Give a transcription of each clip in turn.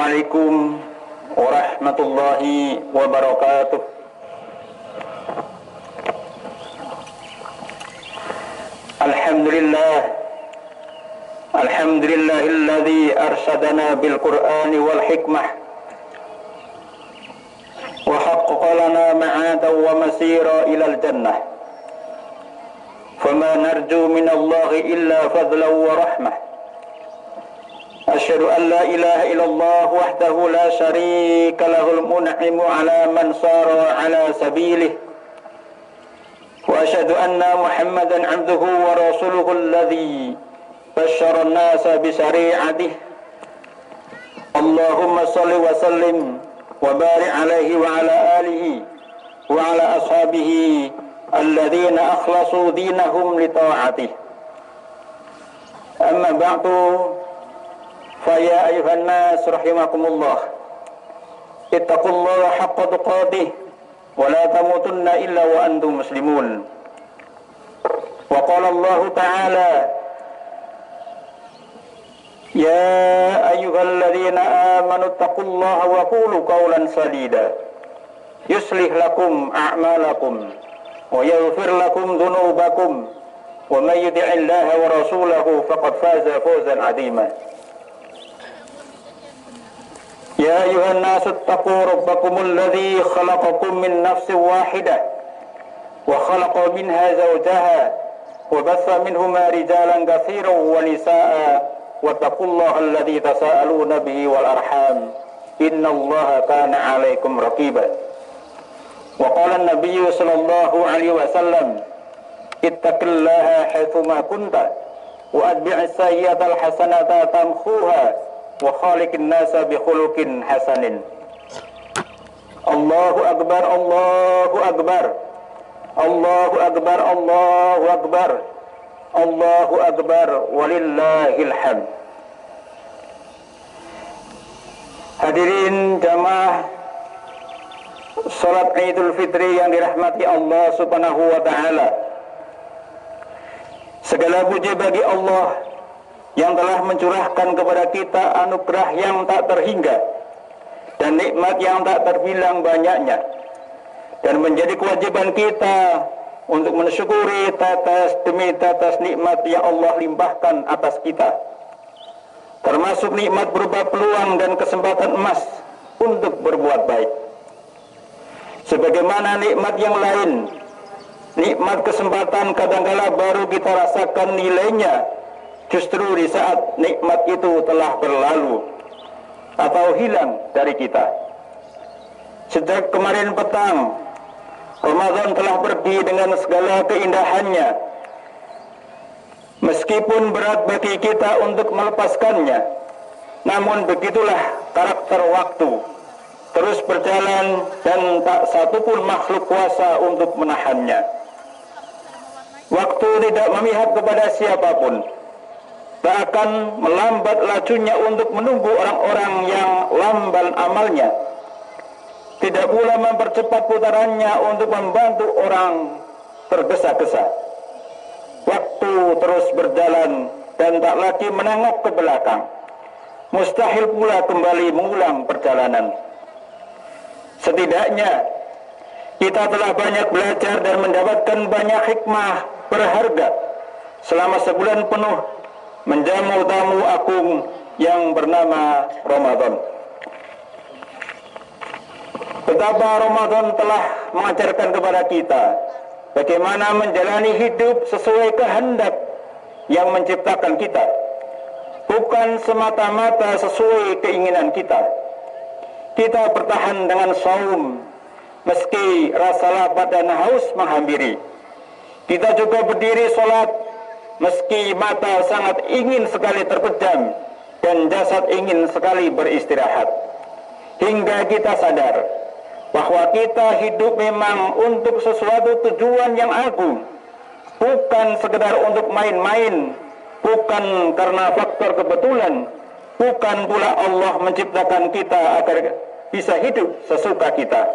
Assalamualaikum warahmatullahi wabarakatuh. Alhamdulillahilladzi arsyadana bil Qur'ani wal hikmah wa haqqaqa lana ma'ada wa masira ilal jannah. Fama narju minallahi illa fadlan wa rahmah. Asyhadu an la ilaha illallah wahdahu la syarika lahul mun'imu ala man sara ala sabilih. Wa asyhadu anna Muhammadan 'abduhu wa rasuluhu alladzi basyara an-nasa bi syari'atihi. Allahumma shalli wa sallim wa barik alaihi wa ala alihi wa ala ashabihi alladzina akhlasu dinahum li ta'atihi. Amma ba'du. Faya ayuhan nas rahimakumullah, ittaqullaha haqqa tuqatih wa la tamutunna illa wa antum muslimun. Wa qala Allah ta'ala, ya ayyuhalladzina amanu ittaqullaha wa qulu qawlan sadida yuslih lakum a'malakum wa yaghfir lakum dhunubakum wa may yuti'illaha wa rasulahu faqad faza fawzan 'azima. Ya ayuhan nasu ittaqu rabbakumul ladzi khalaqakum min nafsin wahidah wa khalaqa minha zawjaha wa batha minhuma rijalan katsiran wa nisaa'a wattaqullaha alladzi tasaaluna bihi wal arham innallaha kana 'alaikum raqiba. Wa qala an-nabiy sallallahu alaihi wasallam, ittaqillaha haitsu ma kunta wa atbi'is sayyi'atal hasanata tamkhuha wa khaliqin nasa bi khuluqin hasanin. Allahu akbar, Allahu akbar, Allahu akbar, Allahu akbar, Allahu akbar, walillahil hamd. Hadirin jamaah salat Idul Fitri yang dirahmati Allah Subhanahu wa taala. Segala puji bagi Allah yang telah mencurahkan kepada kita anugerah yang tak terhingga dan nikmat yang tak terbilang banyaknya, dan menjadi kewajiban kita untuk mensyukuri tetes demi tetes nikmat yang Allah limpahkan atas kita, termasuk nikmat berupa peluang dan kesempatan emas untuk berbuat baik. Sebagaimana nikmat yang lain, nikmat kesempatan kadangkala baru kita rasakan nilainya justru di saat nikmat itu telah berlalu atau hilang dari kita. Sejak kemarin petang, Ramadan telah pergi dengan segala keindahannya. Meskipun berat bagi kita untuk melepaskannya, namun begitulah karakter waktu, terus berjalan dan tak satupun makhluk kuasa untuk menahannya. Waktu tidak memihak kepada siapapun, tak akan melambat lajunya untuk menunggu orang-orang yang lamban amalnya, tidak pula mempercepat putarannya untuk membantu orang tergesa-gesa. Waktu terus berjalan dan tak lagi menengok ke belakang, mustahil pula kembali mengulang perjalanan. Setidaknya kita telah banyak belajar dan mendapatkan banyak hikmah berharga selama sebulan penuh menjamu tamu agung yang bernama Ramadan. Betapa Ramadan telah mengajarkan kepada kita bagaimana menjalani hidup sesuai kehendak yang menciptakan kita, bukan semata-mata sesuai keinginan kita. Kita bertahan dengan saum meski rasa lapar dan haus menghampiri. Kita juga berdiri sholat meski mata sangat ingin sekali terpejam dan jasad ingin sekali beristirahat. Hingga kita sadar bahwa kita hidup memang untuk sesuatu tujuan yang agung, bukan sekedar untuk main-main, bukan karena faktor kebetulan, bukan pula Allah menciptakan kita agar bisa hidup sesuka kita.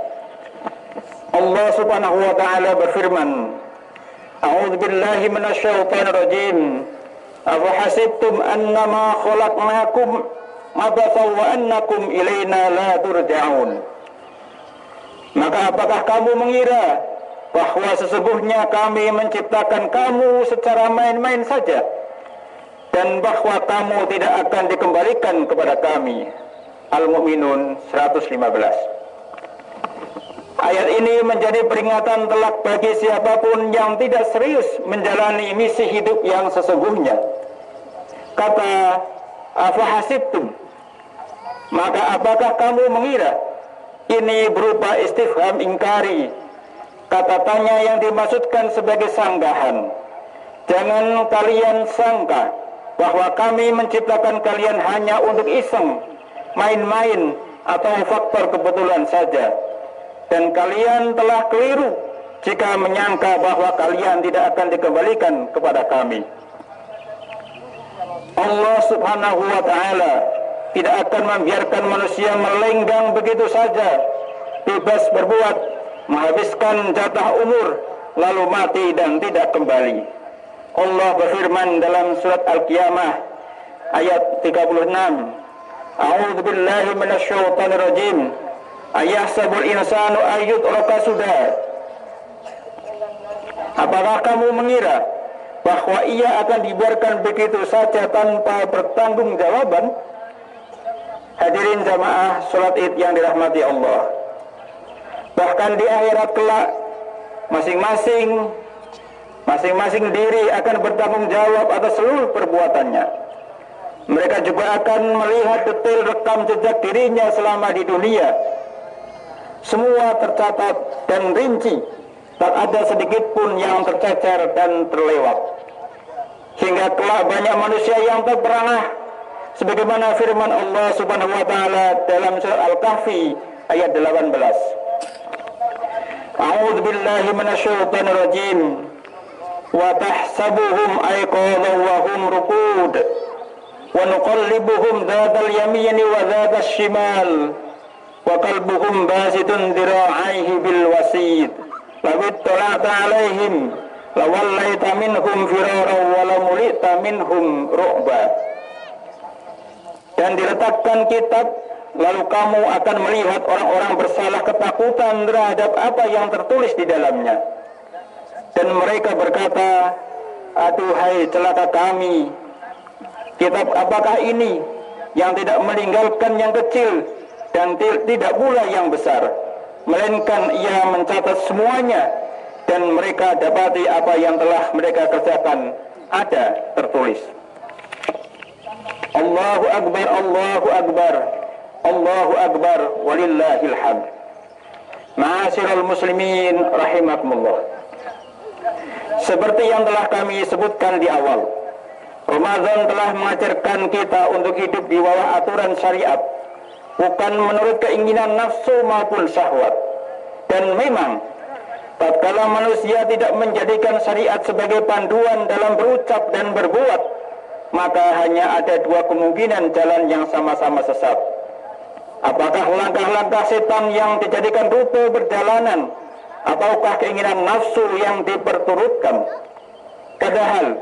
Allah Subhanahu wa taala berfirman, A'udzu billahi minasyaitonir rajim. Afa hasibtum annama khalaqnakum abatha wa annakum ilaina la turja'un. Maka apakah kamu mengira bahwa sesungguhnya kami menciptakan kamu secara main-main saja dan bahwa kamu tidak akan dikembalikan kepada kami? Al-Mu'minun 115. Ayat ini menjadi peringatan telak bagi siapapun yang tidak serius menjalani misi hidup yang sesungguhnya. Kata afahasibtum, maka apakah kamu mengira? Ini berupa istifham ingkari. Kata tanya yang dimaksudkan sebagai sanggahan. Jangan kalian sangka bahwa kami menciptakan kalian hanya untuk iseng, main-main, atau faktor kebetulan saja. Dan kalian telah keliru jika menyangka bahwa kalian tidak akan dikembalikan kepada kami. Allah subhanahu wa ta'ala tidak akan membiarkan manusia melenggang begitu saja, bebas berbuat, menghabiskan jatah umur, lalu mati dan tidak kembali. Allah berfirman dalam surat Al-Qiyamah ayat 36, A'udzu billahi minasyaitonir rajim. Ayahsabul insanu ayyutraka sudah. Apakah kamu mengira bahwa ia akan dibiarkan begitu saja tanpa pertanggungjawaban? Hadirin jamaah salat Id yang dirahmati Allah. Bahkan di akhirat kelak masing-masing diri akan bertanggung jawab atas seluruh perbuatannya. Mereka juga akan melihat detail rekam jejak dirinya selama di dunia. Semua tercatat dan rinci, tak ada sedikit pun yang tercecer dan terlewat. Hingga kelak banyak manusia yang terperangah, sebagaimana firman Allah subhanahu wa ta'ala dalam surat Al-Kahfi ayat 18. A'udzu billahi minasyaitonir rajim. Wa tahsabuhum ayqadhan wa hum ruqud wa nuqallibuhum dzatal yamini wa dzatal shimal wa qalbuhum basitun dira'aihi bil wasid law ittala'ta 'alaihim lawallaita minhum firaran wa lamulita minhum ru'ba. Dan diletakkan kitab, lalu kamu akan melihat orang-orang bersalah ketakutan terhadap apa yang tertulis di dalamnya. Dan mereka berkata, aduhai celaka kami, kitab apakah ini yang tidak meninggalkan yang kecil dan tidak pula yang besar, melainkan ia mencatat semuanya, dan mereka dapati apa yang telah mereka kerjakan ada tertulis. Allahu Akbar, Allahu Akbar, Allahu Akbar, walillahil hamd. Ma'asyiral muslimin rahimakumullah. Seperti yang telah kami sebutkan di awal, Ramadan telah mengajarkan kita untuk hidup di bawah aturan syariat, bukan menurut keinginan nafsu maupun syahwat. Dan memang tatkala manusia tidak menjadikan syariat sebagai panduan dalam berucap dan berbuat, maka hanya ada dua kemungkinan jalan yang sama-sama sesat. Apakah langkah-langkah setan yang dijadikan rute perjalanan, ataukah keinginan nafsu yang diperturutkan? Padahal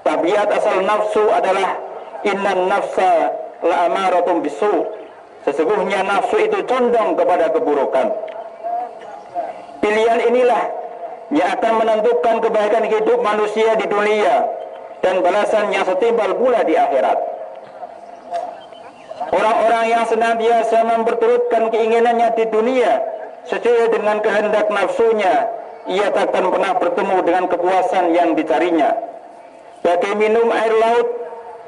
tabiat asal nafsu adalah innan nafsa la'amaratun bisu. Sesungguhnya nafsu itu condong kepada keburukan. Pilihan inilah yang akan menentukan kebaikan hidup manusia di dunia dan balasan yang setimpal pula di akhirat. Orang-orang yang senantiasa memperturutkan keinginannya di dunia sesuai dengan kehendak nafsunya, ia takkan pernah bertemu dengan kepuasan yang dicarinya. Bagai minum air laut,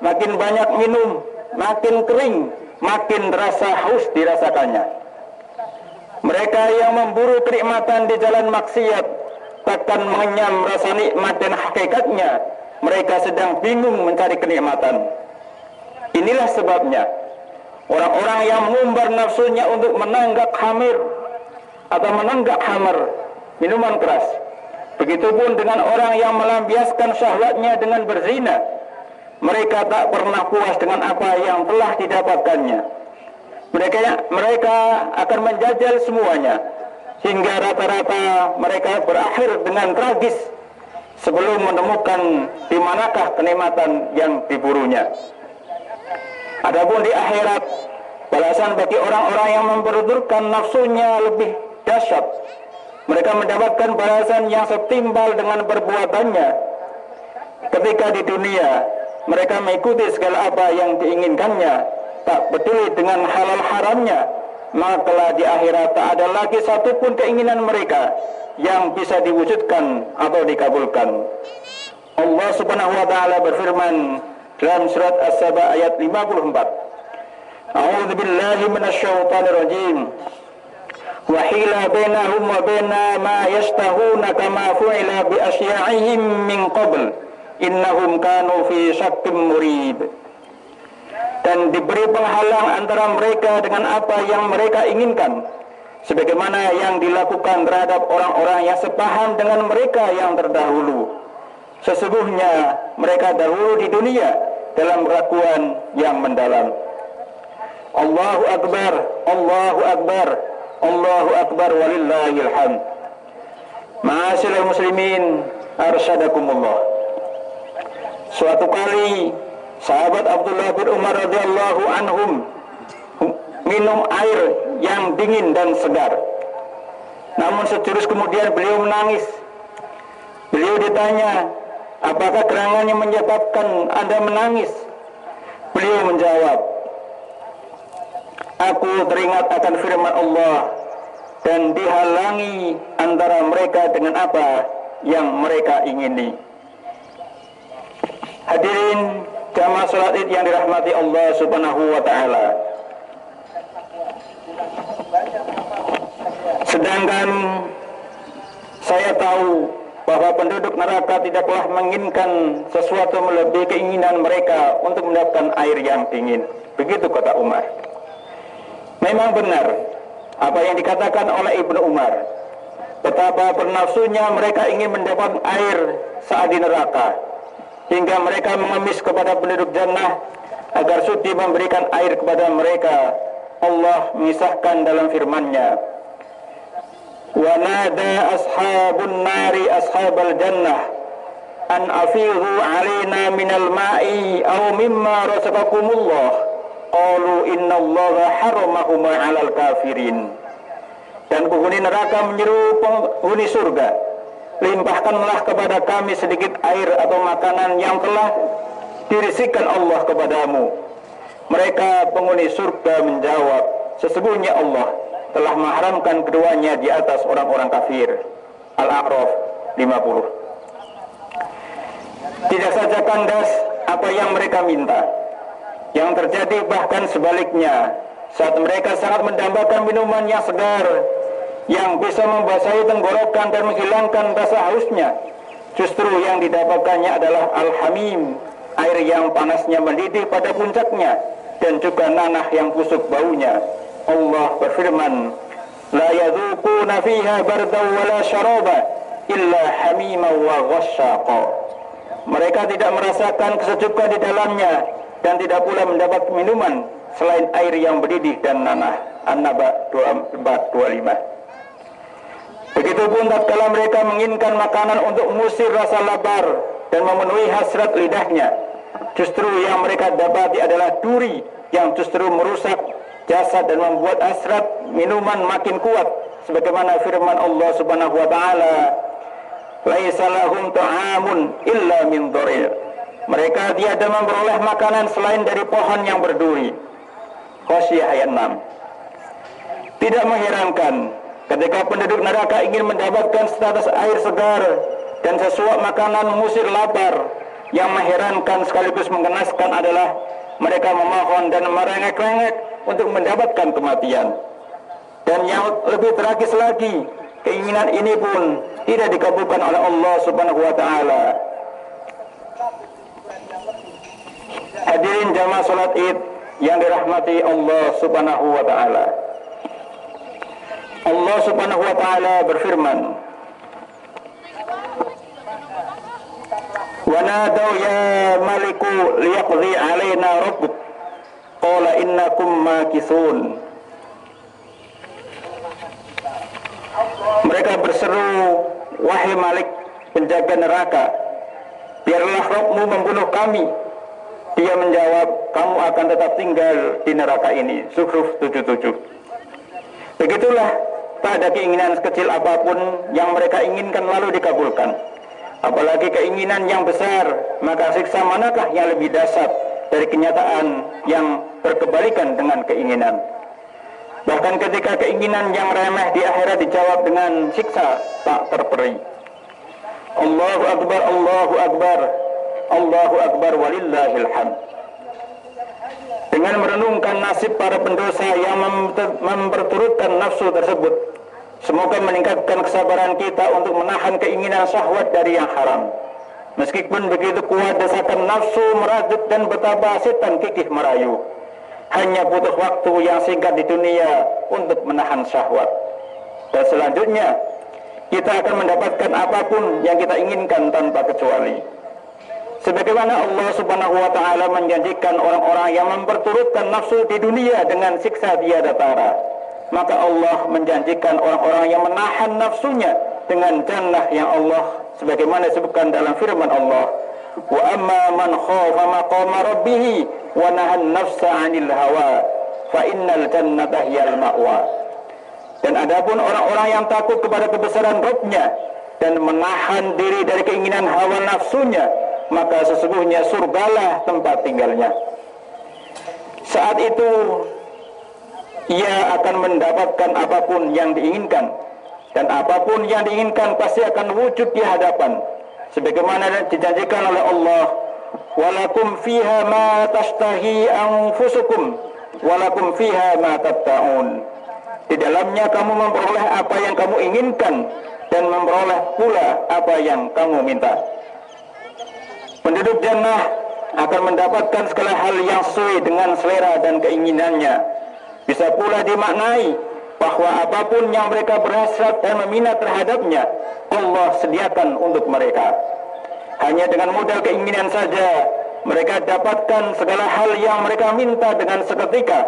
makin banyak minum, makin kering, makin terasa haus dirasakannya. Mereka yang memburu kenikmatan di jalan maksiat takkan mengenyam rasa nikmat dan hakikatnya. Mereka sedang bingung mencari kenikmatan. Inilah sebabnya orang-orang yang mengumbar nafsunya untuk menenggak khamir atau menenggak khamar, minuman keras. Begitupun dengan orang yang melampiaskan syahwatnya dengan berzina. Mereka tak pernah puas dengan apa yang telah didapatkannya. Mereka akan menjajal semuanya, hingga rata-rata mereka berakhir dengan tragis sebelum menemukan di manakah kenikmatan yang diburunya. Adapun di akhirat, balasan bagi orang-orang yang memperturutkan nafsunya lebih dahsyat. Mereka mendapatkan balasan yang setimpal dengan perbuatannya. Ketika di dunia, mereka mengikuti segala apa yang diinginkannya, tak peduli dengan halal haramnya, maka di akhirat tak ada lagi satupun keinginan mereka yang bisa diwujudkan atau dikabulkan. Allah Subhanahu wa taala berfirman dalam surat As-Saba ayat 54. A'udzu billahi minasyaitonir rajim. Wa hila bainahum wa baina ma yashtahuna kama fu'ila bi asya'ihim min qabl. Innahum kanu fi syakkim murid. Dan diberi penghalang antara mereka dengan apa yang mereka inginkan, sebagaimana yang dilakukan terhadap orang-orang yang sepaham dengan mereka yang terdahulu. Sesungguhnya mereka dahulu di dunia dalam keraguan yang mendalam. Allahu Akbar, Allahu Akbar, Allahu Akbar, walillahil hamd. Ma'asyiral muslimin, arsyadakumullah. Suatu kali sahabat Abdullah bin Umar radhiyallahu anhum minum air yang dingin dan segar. Namun sejurus kemudian beliau menangis. Beliau ditanya, apakah gerangannya menyebabkan Anda menangis? Beliau menjawab, aku teringat akan firman Allah dan dihalangi antara mereka dengan apa yang mereka ingini. Hadirin jamaah salat Id yang dirahmati Allah Subhanahu wa taala. Sedangkan saya tahu bahwa penduduk neraka tidaklah menginginkan sesuatu melebihi keinginan mereka untuk mendapatkan air yang dingin. Begitu kata Umar. Memang benar apa yang dikatakan oleh Ibnu Umar, betapa bernafsunya mereka ingin mendapat air saat di neraka, hingga mereka mengemis kepada penduduk jannah agar sudi memberikan air kepada mereka. Allah mengisahkan dalam firman-Nya, wa nada ashabun nari ashabal jannah an afidhu alaina minal ma'i aw mimma razaqakumullah qalu innallaha haramahuma 'alal kafirin. Dan penghuni neraka menyeru penghuni surga, limpahkanlah kepada kami sedikit air atau makanan yang telah dirisikan Allah kepadamu. Mereka penghuni surga menjawab, sesungguhnya Allah telah mengharamkan keduanya di atas orang-orang kafir. Al-A'raf 50. Tidak saja kandas apa yang mereka minta, yang terjadi bahkan sebaliknya. Saat mereka sangat mendambakan minuman yang segar, yang bisa membasahi tenggorokan dan menghilangkan rasa hausnya, justru yang didapatkannya adalah al-hamim, air yang panasnya mendidih pada puncaknya, dan juga nanah yang busuk baunya. Allah berfirman, la yadzuquna fiha bardan wala syaraba illa hamima wa ghassaqa. Mereka tidak merasakan kesejukan di dalamnya dan tidak pula mendapat minuman selain air yang mendidih dan nanah. An-Naba 24:25. Begitupun tatkala mereka menginginkan makanan untuk mengusir rasa lapar dan memenuhi hasrat lidahnya, justru yang mereka dapati adalah duri yang justru merusak jasad dan membuat hasrat minuman makin kuat, sebagaimana firman Allah Subhanahu wa taala, laisa lahum ta'amun illa min dhari'. Mereka tiada memperoleh makanan selain dari pohon yang berduri. Ghasyiyah ayat 6. Tidak mengherankan ketika penduduk neraka ingin mendapatkan status air segar dan sesuap makanan mengusir lapar. Yang mengherankan sekaligus mengenaskan adalah mereka memohon dan merengek-rengek untuk mendapatkan kematian. Dan yang lebih tragis lagi, keinginan ini pun tidak dikabulkan oleh Allah Subhanahu wa taala. Hadirin jamaah salat Id yang dirahmati Allah Subhanahu wa taala. Allah Subhanahu wa taala berfirman, wa nadaw ya maliku liyaqdi alaina rabbuk qala innakum makithun. Mereka berseru, wahai Malik, penjaga neraka, biarlah Rabbmu membunuh kami. Dia menjawab, kamu akan tetap tinggal di neraka ini. Zukhruf 77. Begitulah, tak ada keinginan sekecil apapun yang mereka inginkan lalu dikabulkan. Apalagi keinginan yang besar, maka siksa manakah yang lebih dahsyat dari kenyataan yang berkebalikan dengan keinginan. Bahkan ketika keinginan yang remeh di akhirat dijawab dengan siksa tak terperi. Allahu Akbar, Allahu Akbar, Allahu Akbar, walillahil hamd. Dengan merenungkan nasib para pendosa yang memperturutkan nafsu tersebut, semoga meningkatkan kesabaran kita untuk menahan keinginan syahwat dari yang haram. Meskipun begitu kuat desakan nafsu merajut dan betapa setan kikih merayu, hanya butuh waktu yang singkat di dunia untuk menahan syahwat. Dan selanjutnya kita akan mendapatkan apapun yang kita inginkan tanpa kecuali. Sebagaimana Allah Subhanahu wa Ta'ala menjanjikan orang-orang yang memperturutkan nafsu di dunia dengan siksa tiada tara, maka Allah menjanjikan orang-orang yang menahan nafsunya dengan jannah yang Allah sebagaimana disebutkan dalam firman Allah, wa amma man khafa maqama rabbih wa nahan nafsa 'anil hawa fa innal jannata hiyal ma'wa. Dan adapun orang-orang yang takut kepada kebesaran Rabb-nya dan menahan diri dari keinginan hawa nafsunya, maka sesungguhnya surgalah tempat tinggalnya. Saat itu ia akan mendapatkan apapun yang diinginkan, dan apapun yang diinginkan pasti akan wujud di hadapan, sebagaimana dijanjikan oleh Allah, walakum fiha ma tashtahi anfusukum walakum fiha ma tatta'un. Di dalamnya kamu memperoleh apa yang kamu inginkan dan memperoleh pula apa yang kamu minta. Penduduk jannah akan mendapatkan segala hal yang sesuai dengan selera dan keinginannya. Bisa pula dimaknai bahwa apapun yang mereka berhasrat dan meminat terhadapnya, Allah sediakan untuk mereka. Hanya dengan modal keinginan saja mereka dapatkan segala hal yang mereka minta dengan seketika.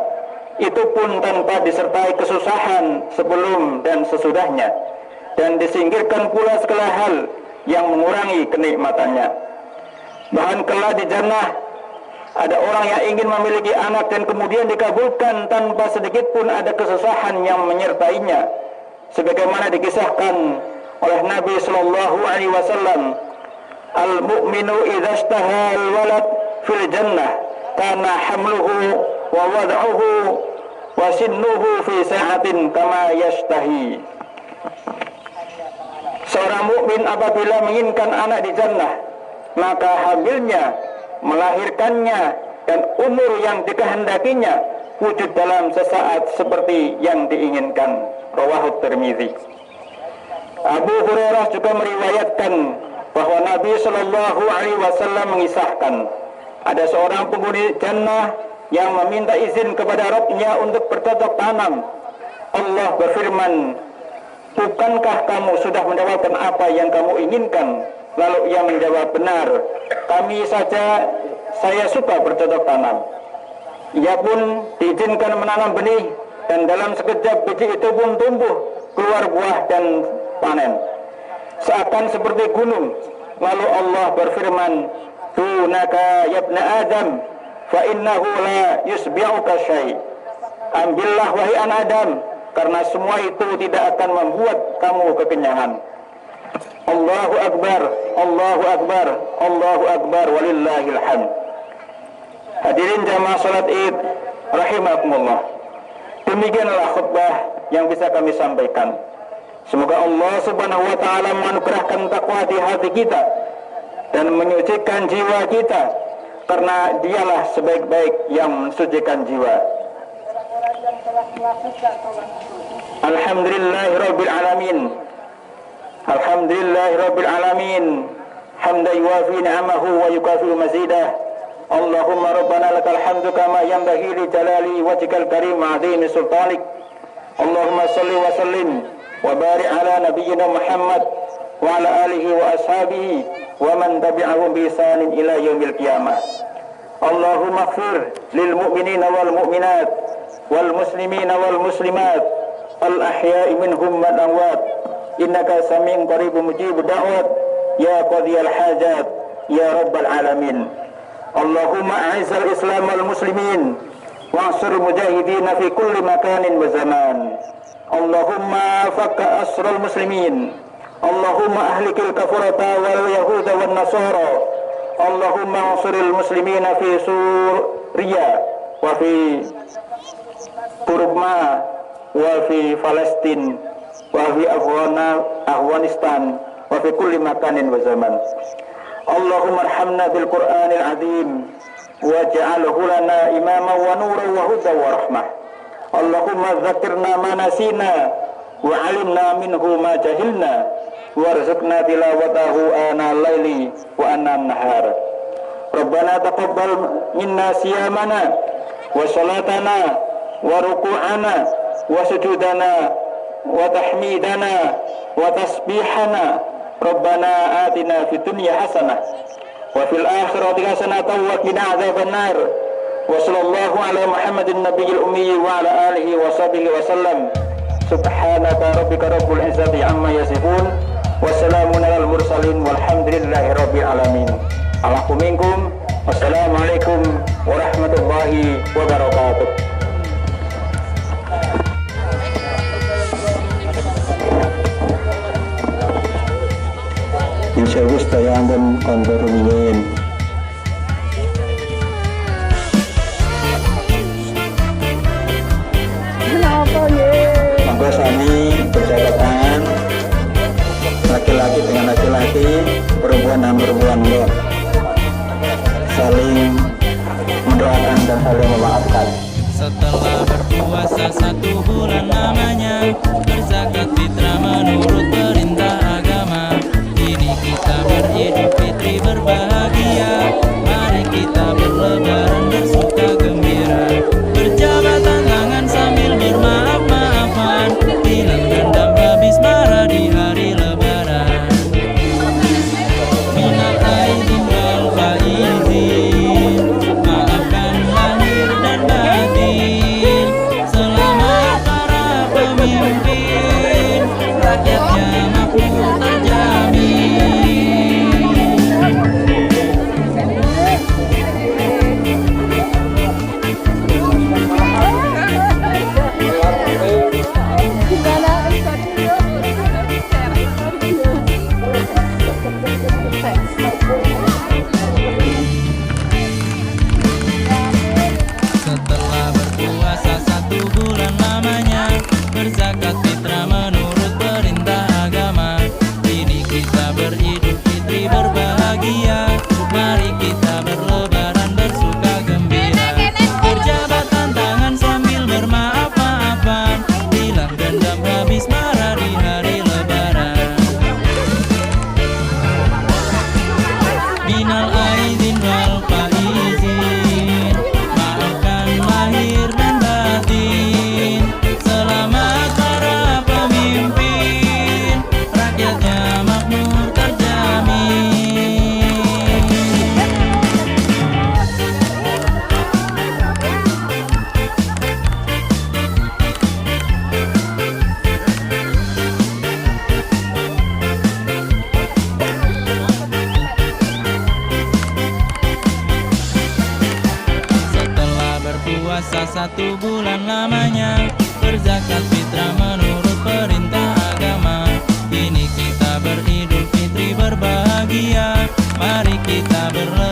Itu pun tanpa disertai kesusahan sebelum dan sesudahnya, dan disingkirkan pula segala hal yang mengurangi kenikmatannya. Bahkan kelak di jannah ada orang yang ingin memiliki anak dan kemudian dikabulkan tanpa sedikit pun ada kesusahan yang menyertainya, sebagaimana dikisahkan oleh Nabi sallallahu alaihi wasallam, al-mu'minu idza ishtaha al-walad fil jannah kana hamluhu wa wad'uhu wa sinnuhu fi sa'atin kama yashtahi. Seorang mukmin apabila menginginkan anak di jannah, maka hamilnya, melahirkannya, dan umur yang dikehendakinya wujud dalam sesaat seperti yang diinginkan. Rawahu Tirmidzi. Abu Hurairah juga meriwayatkan bahwa Nabi Shallallahu Alaihi Wasallam mengisahkan ada seorang penghuni jannah yang meminta izin kepada Rabb-nya untuk bercocok tanam. Allah berfirman, bukankah kamu sudah mendapatkan apa yang kamu inginkan? Lalu ia menjawab, benar, saya suka bercocok tanam. Ia pun diizinkan menanam benih, dan dalam sekejap biji itu pun tumbuh, keluar buah dan panen, seakan seperti gunung. Lalu Allah berfirman, dunaka yabna Adam, fa innahu la yusbi'uka syai'. Ambillah wahai anak Adam, karena semua itu tidak akan membuat kamu kekenyangan. Allahu Akbar, Allahu Akbar, Allahu Akbar, walillahil hamd. Hadirin jamaah salat Id rahimakumullah. Demikianlah khutbah yang bisa kami sampaikan. Semoga Allah Subhanahu wa taala menganugerahkan takwa di hati kita dan menyucikan jiwa kita, karena dialah sebaik-baik yang mensucikan jiwa. Alhamdulillahirabbil alamin. Alhamdulillahirabbil alamin. Hamdan yuwafi ni'amahu wa yukafi'u mazidah. Allahumma rabbana lakal hamdu kama yanbaghi li jalali wajhikal karim wa 'azimi sultanik. Allahumma shalli wa sallim wa barik ala nabiyyina Muhammad wa ala alihi wa ashabihi wa man tabi'ahum bi ihsanin ila yaumil qiyamah. Allahumma ighfir lil mu'minina wal mu'minat wal muslimina wal muslimat al ahya'i minhum wal amwat innaka sami'un qaribun mujibud da'wat ya qadiyal hajat ya rabbal alamin. Allahumma a'izzal Islam wal muslimin wa'ansur mujahidina fi kulli makanin wa zaman. Allahumma fakka asral muslimin. Allahumma ahlikil kafarata wal yahuda wal nasara. Allahumma ansuril muslimina fi Suriya wa fi Burma wa fi Palestin wa fi Afghanistan wa fi kulli makanin wa zaman. Allahumma arhamna bil Qur'anil azim waj'alhu lana imaman wa nuran wa hudan wa rahmah. Allahumma dzakirna ma nasina wa 'allimna minhu ma jahilna warzuqna tilawatahu ana laili wa ana nahar. Rabbana taqabbal minna siyamana wa salatana wa ruku'ana wa sujudana wa tahmidana wa tasbihana. Rabbana atina fid dunya hasanah wa fil akhirati hasanah wa qina adzabannar. Wa sallallahu ala Muhammadin nabiyil ummi wa ala alihi wa sahbihi wa sallam. Subhanaka rabbika rabbil izzati amma yasifun wa salamun alal mursalin walhamdulillahi rabbil alamin. Alaikum minkum. Wassalamualaikum warahmatullahi wabarakatuh. Insyaallah sedaya dan kondorumiyin. Monggo sami berjabat tangan, laki-laki dengan laki-laki, perempuan dengan perempuan, saling mendoakan dan saling memaafkan. Setelah berpuasa 1 bulan lamanya, berzakat fitrah menurut perintah agama. Kini kita beridul fitri berbahagia. Mari kita berlebaran bersuka gembira. Berjabatan tangan sambil bermaaf-maafan. Hilang dendam habis marah di hari lebaran. Minal aidin wal faizin, maafkan lahir dan batin. Selamat para pemimpin, rakyatnya makmur terjamin. Setelah berpuasa 1 bulan lamanya, berzakat fitrah menurut perintah agama. Kini kita beridul fitri berbahagia. Mari kita berlebaran bersuka gembira. Berjabatan tangan sambil bermaaf-maafan. Hilang dendam habis marah di hari lebaran. Minal aidin wal faizin, maafkan lahir dan batin. Selamat para pemimpin, rakyatnya makmur terjamin. Setelah berpuasa 1 bulan lamanya, berzakat fitrah menurut perintah agama. Kini kita beridul fitri berbahagia. Mari kita berlebaran